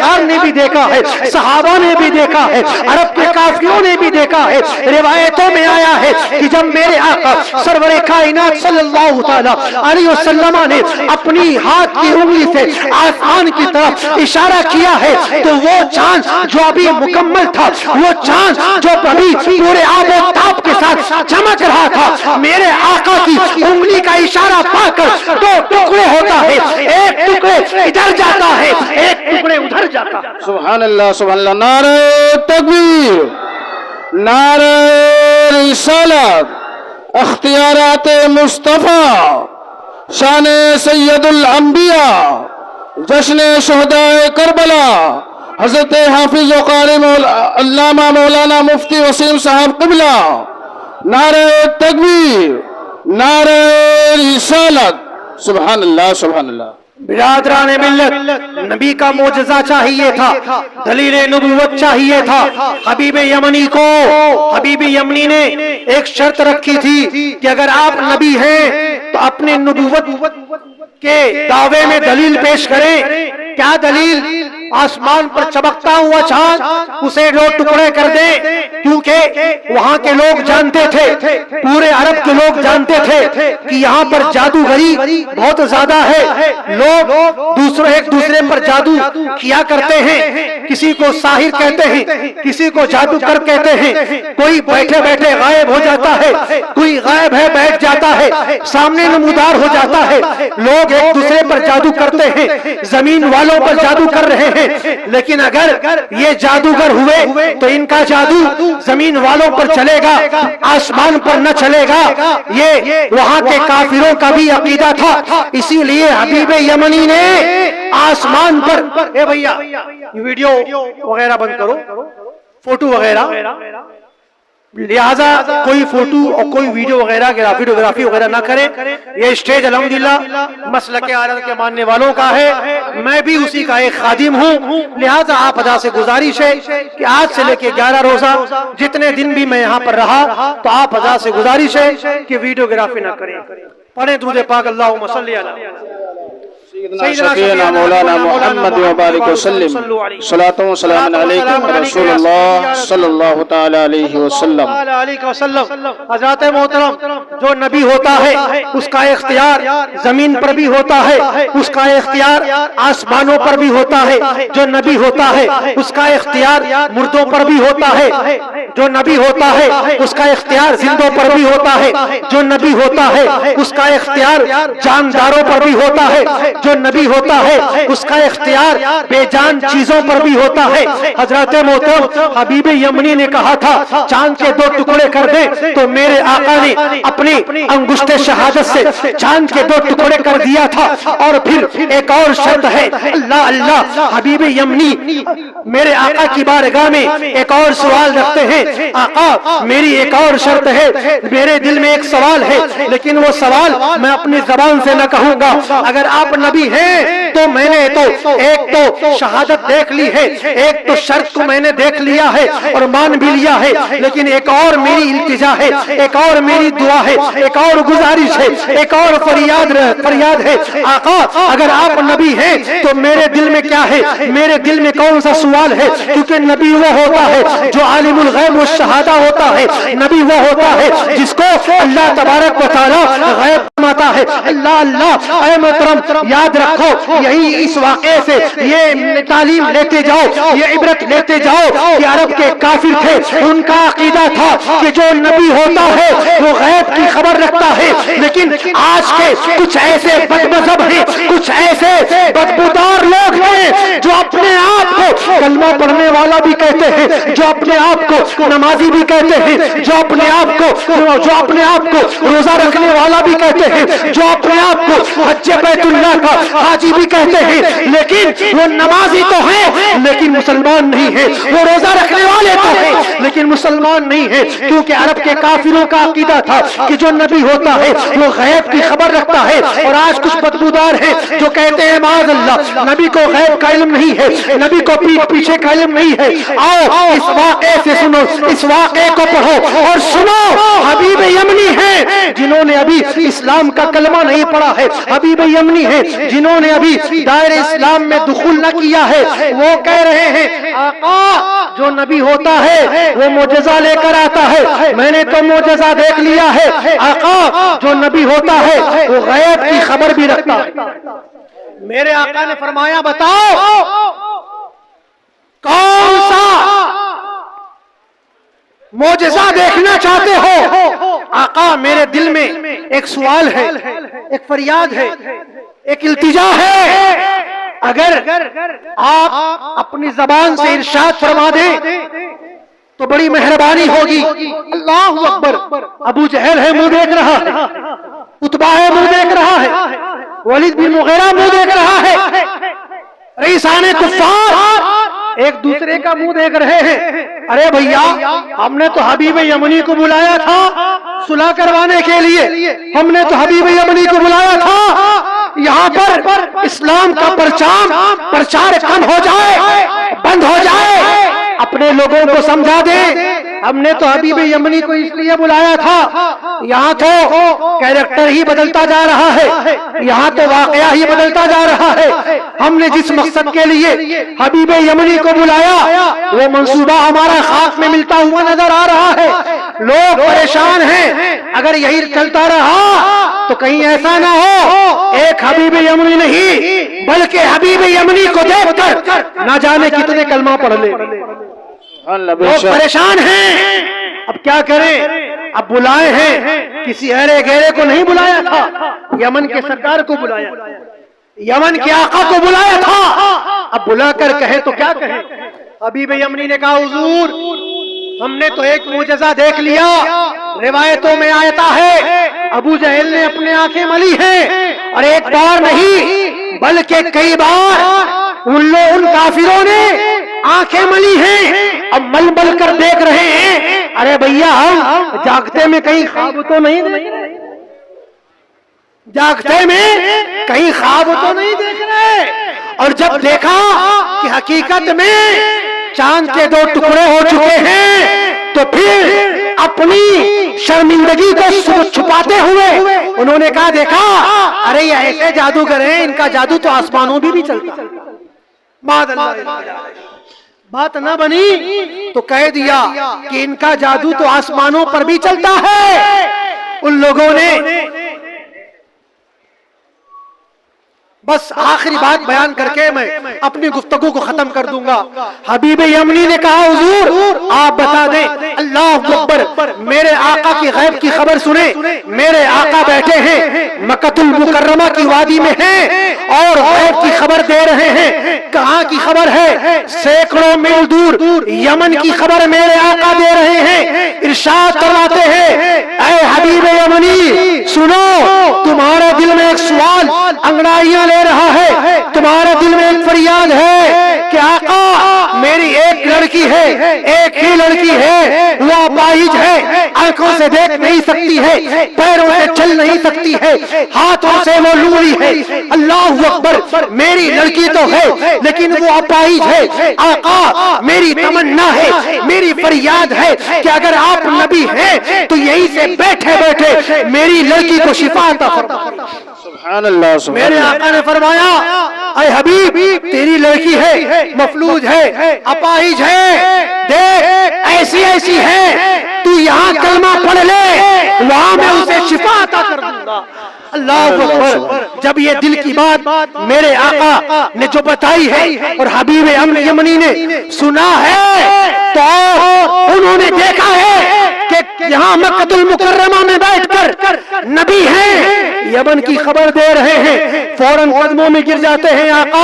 غار نے بھی دیکھا ہے، صحابہ نے بھی دیکھا ہے، عرب کے کافروں نے بھی دیکھا ہے۔ روایتوں میں آیا ہے کہ جب میرے آقا سرور کائنات صلی اللہ تعالی علیہ وسلم نے اپنی ہاتھ کی انگلی سے آسمان کی طرف اشارہ کیا ہے تو وہ چاند جو ابھی مکمل تھا، وہ چاند جو ابھی پورے آب و تاب کے ساتھ چمک رہا تھا، میرے آقا کی انگلی کا اشارہ پا کر دو ٹکڑے ہوتا ہے، ایک ٹکڑے ادھر جاتا ہے، ایک ٹکڑے ادھر جاتا ہے۔ سبحان اللہ سبحان اللہ، نعرہ تکبیر، نعرہ رسالت، اختیارات مصطفیٰ، شان سید الانبیاء، جشن شہدائے کربلا، حضرت حافظ و قاری علامہ مولانا مفتی وسیم صاحب قبلہ، نعرہ تکبیر، نعرہ رسالت، سبحان اللہ سبحان اللہ۔ برادران ملت، نبی کا معجزہ چاہیے تھا، دلیل نبوت چاہیے تھا۔ حبیب یمنی کو حبیب یمنی نے ایک شرط رکھی تھی کہ اگر آپ نبی ہیں تو اپنے نبوت کے دعوے میں دلیل پیش کریں۔ کیا دلیل؟ آسمان پر چمکتا ہوا چاند اسے دو ٹکڑے کر دے، کیونکہ وہاں کے لوگ جانتے تھے، پورے عرب کے لوگ جانتے تھے کہ یہاں پر جادوگری بہت زیادہ ہے، لوگ ایک دوسرے پر جادو کیا کرتے ہیں، کسی کو ساحر کہتے ہیں، کسی کو جادوگر کہتے ہیں، کوئی بیٹھے بیٹھے غائب ہو جاتا ہے، کوئی غائب ہے بیٹھ جاتا ہے، سامنے نمودار ہو جاتا ہے، لوگ ایک دوسرے پر جادو کرتے ہیں، زمین والوں پر جادو کر رہے ہیں، لیکن اگر یہ جادوگر ہوئے تو ان کا جادو زمین والوں پر چلے گا، آسمان پر نہ چلے گا، یہ وہاں کے کافروں کا بھی عقیدہ تھا، اسی لیے حبیب یمنی نے آسمان پر، اے بھیا یہ ویڈیو وغیرہ بند کرو، فوٹو وغیرہ، لہذا کوئی فوٹو اور کوئی ویڈیو وغیرہ ویڈیوگرافی وغیرہ نہ کرے، یہ اسٹیج الحمدللہ مسلک اعلیٰ کے ماننے والوں کا ہے، میں بھی اسی کا ایک خادم ہوں، لہذا آپ ادا سے گزارش ہے کہ آج سے لے کے 11 روزہ جتنے دن بھی میں یہاں پر رہا تو آپ ادا سے گزارش ہے کہ ویڈیوگرافی نہ کریں۔ پڑھیں درود پاک اللہم صلی علی سیدنا مولانا محمد وبارک وسلم، صلاۃ و سلام علیکم رسول اللہ صلی اللہ تعالی علیہ وسلم۔ حضرات محترم، جو نبی ہوتا ہے اس کا اختیار زمین پر بھی ہوتا ہے، اس کا اختیار آسمانوں پر بھی ہوتا ہے، جو نبی ہوتا ہے اس کا اختیار مردوں پر بھی ہوتا ہے، جو نبی ہوتا ہے اس کا اختیار زندوں پر بھی ہوتا ہے، جو نبی ہوتا ہے اس کا اختیار جانداروں پر بھی ہوتا ہے، جو نبی ہوتا ہے اس کا اختیار بے جان چیزوں پر بھی ہوتا ہے۔ حضرت محترم حبیب یمنی نے کہا تھا چاند کے 2 ٹکڑے کر دے، تو میرے آقا نے اپنی انگشت شہادت سے چاند کے 2 ٹکڑے کر دیا تھا، اور پھر ایک اور شرط ہے، اللہ اللہ، حبیب یمنی میرے آقا کی بارگاہ میں ایک اور سوال رکھتے ہیں، آقا میری ایک اور شرط ہے، میرے دل میں ایک سوال ہے، لیکن وہ سوال میں اپنی زبان سے نہ کہوں گا، اگر آپ نبی ہیں تو میں نے تو ایک تو شہادت دیکھ لی ہے، ایک تو شرط کو میں نے دیکھ لیا ہے اور مان بھی لیا ہے، لیکن ایک اور میری التجا ہے، ایک اور میری دعا ہے، ایک اور گزارش ہے، ایک اور فریاد ہے، آقا اگر آپ نبی ہیں تو میرے دل میں کیا ہے، میرے دل میں کون سا سوال ہے، کیونکہ نبی وہ ہوتا ہے جو عالم الغیب والشہادہ ہوتا ہے، نبی وہ ہوتا ہے جس کو اللہ تبارک و تعالی غیب فرماتا ہے۔ اللہ اللہ، اے محترم یاد رکھو، یہی اس واقعے سے یہ تعلیم لیتے جاؤ، یہ عبرت لیتے جاؤ کہ عرب کے کافر تھے، ان کا عقیدہ تھا کہ جو نبی ہوتا ہے وہ غیب کی خبر رکھتا ہے، لیکن آج کے کچھ ایسے بد مذہب ہیں، کچھ ایسے بدبودار لوگ ہیں جو اپنے آپ کو کلمہ پڑھنے والا بھی کہتے ہیں، جو اپنے آپ کو نمازی بھی کہتے ہیں، جو اپنے آپ کو روزہ رکھنے والا بھی کہتے ہیں، جو اپنے آپ کو حج بیت اللہ کا حاجی بھی کہتے ہیں، لیکن وہ نمازی تو ہیں لیکن مسلمان نہیں ہے، وہ روزہ رکھنے والے تو ہیں لیکن مسلمان نہیں ہے، کیونکہ عرب کے کافروں کا عقیدہ تھا کہ جو نبی ہوتا ہے وہ غیب کی خبر رکھتا ہے، اور آج کچھ بدبودار ہیں جو کہتے ہیں معاذ اللہ نبی کو غیب کا علم نہیں ہے، نبی کو پیچھے کا علم نہیں ہے۔ آؤ اس واقعے سے سنو، اس واقعے کو پڑھو اور سنو، حبیب یمنی ہیں جنہوں نے ابھی اسلام کا کلمہ نہیں پڑھا ہے، حبیب یمنی ہیں جنہوں نے ابھی دائرہ اسلام میں دخول نہ کیا ہے، وہ کہہ رہے ہیں آقا جو نبی ہوتا ہے وہ معجزہ لے کر آتا ہے، میں نے تو معجزہ دیکھ لیا ہے، آقا جو نبی ہوتا ہے وہ غیب کی خبر بھی رکھتا ہے۔ میرے آقا نے فرمایا بتاؤ کون سا معجزہ دیکھنا چاہتے ہو؟ آقا میرے دل میں ایک سوال ہے، ایک فریاد ہے، ایک التجا ہے، اگر آپ اپنی زبان سے ارشاد فرما دیں تو بڑی مہربانی ہوگی۔ اللہ اکبر، ابو جہل ہے منہ دیکھ رہا ہے، عتبہ ہے منہ دیکھ رہا ہے، ولید بن مغیرہ منہ دیکھ رہا ہے، رئیسان کفار ایک دوسرے کا منہ دیکھ رہے ہیں۔ ارے بھیا ہم نے تو حبیب یمنی کو بلایا تھا صلح کروانے کے لیے، ہم نے تو حبیب یمنی کو بلایا تھا یہاں پر اسلام کا پرچار کم ہو جائے، بند ہو جائے، اپنے لوگوں کو سمجھا دیں ہم نے تو حبیب یمنی کو اس لیے بلایا تھا، یہاں تو کیریکٹر ہی بدلتا جا رہا ہے، یہاں تو واقعہ ہی بدلتا جا رہا ہے۔ ہم نے جس مقصد کے لیے حبیب یمنی کو بلایا وہ منصوبہ ہمارا خاک میں ملتا ہوا نظر آ رہا ہے۔ لوگ پریشان ہیں، اگر یہی چلتا رہا تو کہیں ایسا نہ ہو ایک حبیب یمنی نہیں بلکہ حبیب یمنی کو دیکھ کر نہ جانے کتنے کلمہ پڑھ لے۔ لوگ پریشان ہیں، اب کیا کریں؟ اب بلائے ہیں، کسی ایرے گیرے کو نہیں بلایا تھا، یمن کے سرکار کو بلایا، یمن کے آقا کو بلایا تھا۔ اب بلا کر کہے تو کیا کہے؟ حبیب یمنی نے کہا حضور ہم نے تو ایک معجزہ دیکھ لیا، روایتوں میں آتا ہے ابو جہل نے اپنے آنکھیں ملی ہیں، اور ایک بار نہیں بلکہ کئی بار ان کافروں نے آنکھیں ملی ہیں، اب مل مل کر دیکھ رہے ہیں۔ ارے بھیا ہم جاگتے میں کہیں خواب تو نہیں دیکھ رہے، جاگتے میں کہیں خواب تو نہیں دیکھ رہے؟ اور جب دیکھا کہ حقیقت میں چاند کے 2 ٹکڑے ہو چکے ہیں تو پھر اپنی شرمندگی کو چھپاتے ہوئے انہوں نے کہا دیکھا ارے یہ ایسے جادوگر ہیں، ان کا جادو تو آسمانوں بھی چلتا۔ بات نہ بنی تو کہہ دیا کہ ان کا جادو تو آسمانوں پر بھی چلتا ہے۔ ان لوگوں نے بس آخری بات بیان کر کے میں اپنی گفتگو کو ختم کر دوں گا۔ حبیب یمنی نے کہا حضور آپ بتا دیں، اللہ اکبر، میرے آقا کی غیب کی خبر سنیں۔ میرے آقا بیٹھے ہیں مکہ المکرمہ کی وادی میں ہیں اور غیب کی خبر دے رہے ہیں۔ کہاں کی خبر ہے؟ سینکڑوں میل دور یمن کی خبر میرے آقا دے رہے ہیں۔ ارشاد فرماتے ہیں اے حبیب یمنی سنو، تمہارے دل میں ایک سوال انگڑائیاں لے رہا ہے، تمہارے دل میں ایک فریاد ہے کہ آقا میری ایک لڑکی ہے، ایک ہی لڑکی ہے، وہ اپاہج ہے، آنکھوں سے دیکھ نہیں سکتی ہے، پیروں سے چل نہیں سکتی ہے، ہاتھوں سے وہ لولی ہے۔ اللہ اکبر، میری لڑکی تو ہے لیکن وہ اپاہج ہے۔ آقا میری تمنا ہے، میری فریاد ہے کہ اگر آپ نبی ہیں تو یہیں سے بیٹھے بیٹھے میری لڑکی کو شفا عطا فرمائیں۔ سبحان اللہ۔ میرے آقا نے فرمایا اے حبیب تیری لڑکی ہے، مفلوج ہے، اپاہج ہے، دیکھ ایسی ایسی ہے، تو یہاں کلمہ پڑھ لے وہاں میں اسے شفا عطا کر دوں گا۔ اللہ اکبر، جب یہ دل کی بات میرے آقا نے جو بتائی ہے اور حبیب یمنی نے سنا ہے تو انہوں نے دیکھا ہے کہ یہاں مکہ المکرمہ میں بیٹھ کر نبی ہیں، یمن کی خبر دے رہے ہیں، فوراً قدموں میں گر جاتے ہیں آقا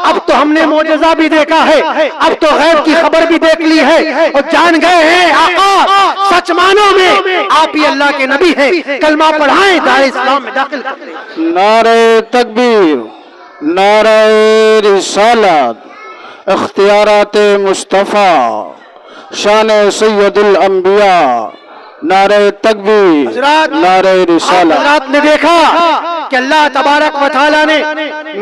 اب تو ہم نے معجزہ بھی دیکھا ہے، اب تو غیب کی خبر بھی دیکھ لی ہے اور جان گئے ہیں آقا سچ مانو میں آپ ہی اللہ کے نبی ہیں، کلمہ پڑھائیں، دار اسلام میں داخل کریں۔ نعرہ تکبیر، نعرہ رسالت، اختیارات مصطفیٰ، شان سید الانبیاء، نعرہ تکبیر، نعرہ رسالت۔ حضرات نے دیکھا کہ اللہ تبارک و تعالیٰ نے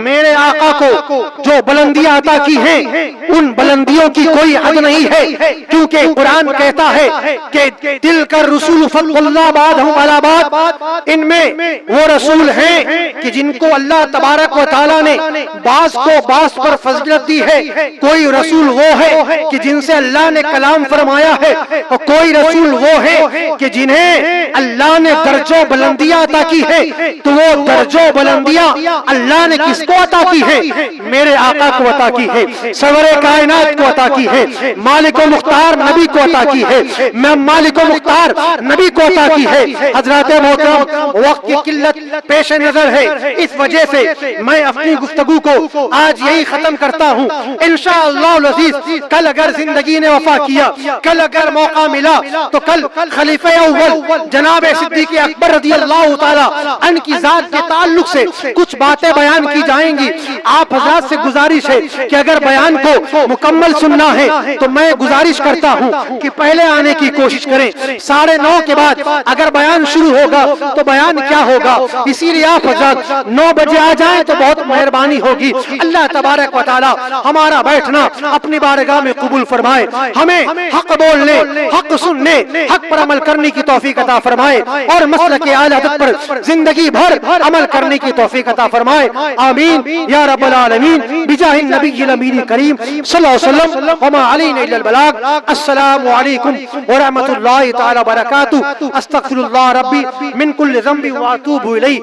میرے آقا کو جو بلندیاں عطا کی ہیں ان بلندیوں کی کوئی حد نہیں ہے، کیونکہ قرآن کہتا ہے کہ دل کر رسول فضل اللہ بعدہم علی بعد، ان میں وہ رسول ہیں کہ جن کو اللہ تبارک و تعالیٰ نے بعض کو بعض پر فضیلت دی ہے۔ کوئی رسول وہ ہے کہ جن سے اللہ نے کلام فرمایا ہے اور کوئی رسول وہ ہے کہ جنہیں اللہ نے درجہ بلندیاں عطا کی ہے، تو وہ درجہ بلندیاں اللہ نے کس کو عطا کی ہے؟ میرے آقا کو عطا کی ہے، سرور کائنات کو عطا کی ہے، مالک و مختار نبی کو عطا کی ہے، مالک و مختار نبی کو عطا کی ہے۔ حضرات محترم وقت کی قلت پیش نظر ہے، اس وجہ سے میں اپنی گفتگو کو آج یہی ختم کرتا ہوں۔ انشاءاللہ العزیز کل اگر زندگی نے وفا کیا، کل اگر موقع ملا تو کل خلیفہ اول جناب صدیق اکبر رضی اللہ تعالی عنہ کی ذات کے تعلق سے کچھ باتیں بیان کی جائیں گی. آپ حضرات سے گزارش ہے کہ اگر بیان کو مکمل سننا ہے تو میں گزارش کرتا ہوں کہ پہلے آنے کی کوشش کریں. 9:30 کے بعد اگر بیان شروع ہوگا تو بیان کیا ہوگا, اسی لیے آپ حضرات 9 بجے آ جائیں تو بہت مہربانی ہوگی. اللہ تبارک و تعالی ہمارا بیٹھنا اپنی بارگاہ میں قبول فرمائے. ہمیں حق بولنے, حق سننے, حق پر عمل کرنے کی توفیق عطا فرمائے اور مسلک اعلی حضرت پر زندگی بھر عمل کرنے کی توفیق عطا فرمائے. آمین یا رب العالمین بجاہ النبی الامین کریم صلی اللہ علیہ وسلم. وما علینا الا البلاغ. السلام علیکم ورحمۃ اللہ تعالی وبرکاتہ. استغفر اللہ ربی من کل ذنب واتوب الیہ.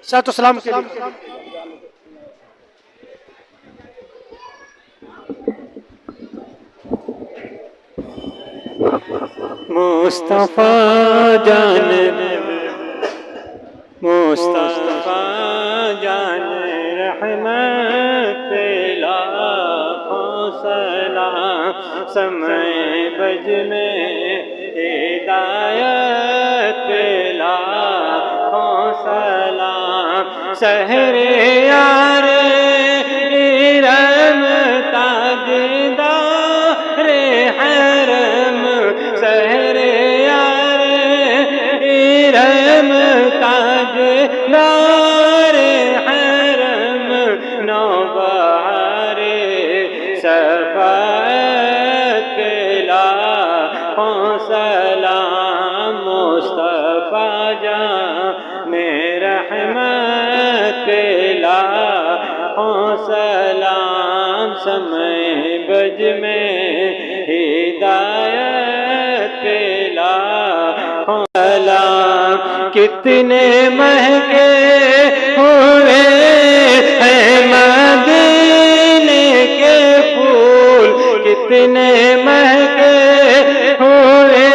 صلوات و سلام کے لیے مصطفیٰ جان, مصطفیٰ جان رحمت پہ لاکھوں سلام. سمع بج میں ہدایت پہ لاکھوں سلام. سحر یار ارم تاجدار حرم, سحر یار ارم تاجدار حرم. نوبہار صفات پہ لاکھوں سلام. مصطفیٰ جان رحمت پہ لاکھوں سلام. سمع بج میں ہدایت پہ لاکھوں سلام. کتنے مہکے ہوئے ہیں مدینے کے پھول, کتنے مہکے ہوئے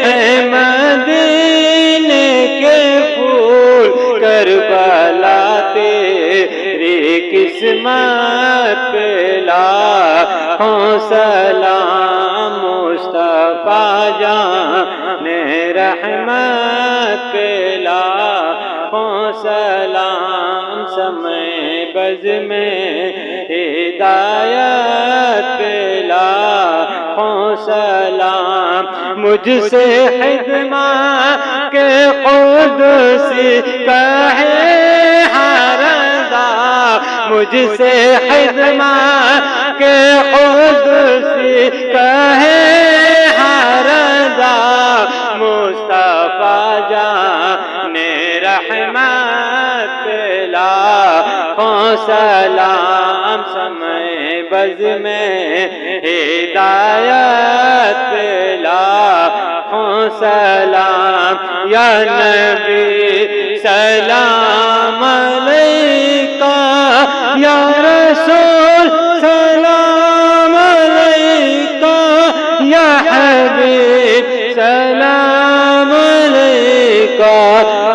ہیں مدینے کے پھول. کربلا تیری قسمت پہ لاکھوں سلام. مصطفیٰ جان رحمت پہ لاکھوں سلام. سمع بز میں ہدایت پہ لاکھوں سلام. مجھ سے خدمت کے قدسی کہے ہر رضا, مجھ سے خدمت کے قدسی کہے ہر رضا. مصطفیٰ جان رحمت پہ لاکھوں سلام. سمع بز میں ہدایت پہ لاکھوں سلام. یا نبی سلام علیکہ, یا رسول سلام علیکہ, یا حبیب سلام علیکہ.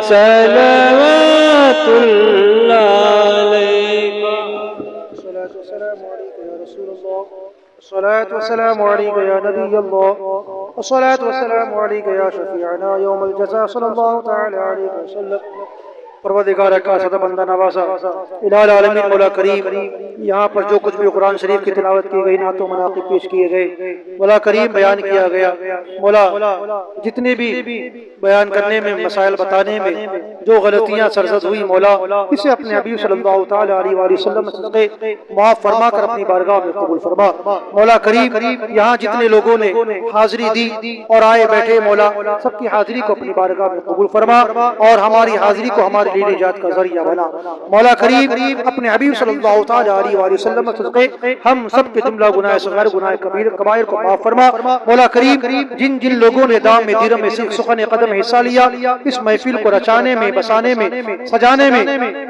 صلوات اللہ علیکہ. الصلاة والسلام عليك يا نبي الله, والصلاة والسلام عليك يا شفيعنا يوم الجزاء. صلى الله تعالى عليه وسلم. پروردگار کا صدا بندہ نوازا الہ العالمین مولا کریم, یہاں پر جو کچھ بھی قرآن شریف کی تلاوت کی گئی, نعت و مناقب پیش کیے گئے, مولا کریم بیان کیا گیا. مولا جتنے بھی بیان کرنے میں, مسائل بتانے میں جو غلطیاں سرزد ہوئی, مولا اسے اپنے حبیب صلی اللہ تعالی علیہ وآلہ وسلم صدقے معاف فرما کر اپنی بارگاہ میں قبول فرما. مولا کریم یہاں جتنے لوگوں نے حاضری دی اور آئے بیٹھے, مولا سب کی حاضری کو اپنی بارگاہ میں قبول فرما اور ہماری حاضری کو ہمارے لیے نجات کا ذریعہ بنا. مولا کریم اپنے حبیب صلی اللہ تعالی علیہ وآلہ وسلم صدقے ہم سب کے جملہ گناہ صغائر گناہ کبائر کو معاف فرما. مولا کریم جن جن لوگوں نے دام میں درم میں سخن قدم حصہ لیا, اس محفل کو رچانے میں, بسانے میں, سجانے میں,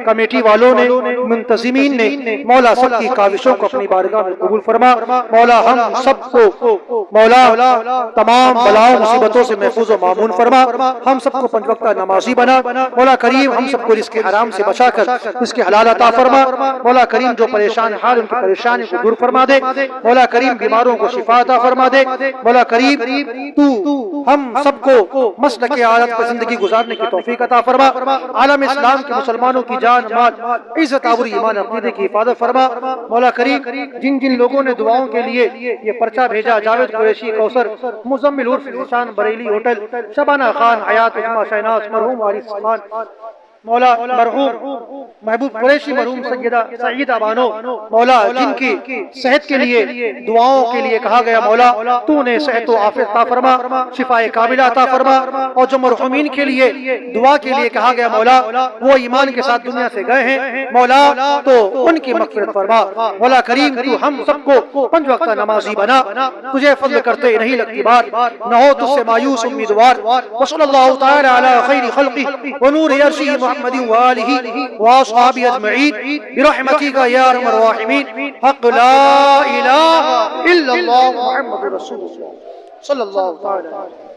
کمیٹی والوں نے, منتظمین نے, مولا سب کی کاوشوں کو اپنی بارگاہ میں قبول فرما. مولا ہم سب کو مولا تمام بلاؤں مصیبتوں سے محفوظ و مامون فرما. ہم سب کو 5 وقتہ نمازی بنا. مولا کریم ہم سب کو رزق حرام سے بچا کر رزق حلال عطا فرما مولا کریم جو پریشان حال ان کی پریشانی کو دور فرما دے مولا کریم بیماروں کو شفا عطا فرما دے مولا کریم تو ہم سب کو مسلک عادت پر زندگی گزارنے کی توفیق عطا فرما عالم اسلام کے مسلمانوں کی جان مال عزت آبرو ایمان عقیدے کی حفاظت فرما مولا کریم جن جن لوگوں نے دعاؤں کے لیے یہ پرچہ بھیجا جاوید قریشی کوثر مزمل عرف نشان بریلی ہوٹل شبانہ خان حیات عثمان شہناز مرحوم وارث خان مولا مرحوم محبوب قریشی مرحوم سیدہ سعیدہ بانو مولا جن کی صحت کے لیے دعاؤں کے لیے کہا گیا مولا تو نے صحت و عافیت عطا فرما شفا کاملہ عطا فرما اور جو مرحومین کے لیے دعا کے لیے کہا گیا مولا وہ ایمان کے ساتھ دنیا سے گئے ہیں مولا تو ان کی مغفرت فرما مولا کریم تو ہم سب کو 5 وقت نمازی بنا تجھے فضل کرتے نہیں لگتی بار نہ ہو تجھ سے مایوس امیدوار وصلی اللہ تعالی علی خیر خلقہ ونور عرشہ محمد وآلہ واصحابہ اجمعین برحمتک یا ارحم الراحمین حق لا الہ الا اللہ محمد رسول اللہ صلی اللہ تعالی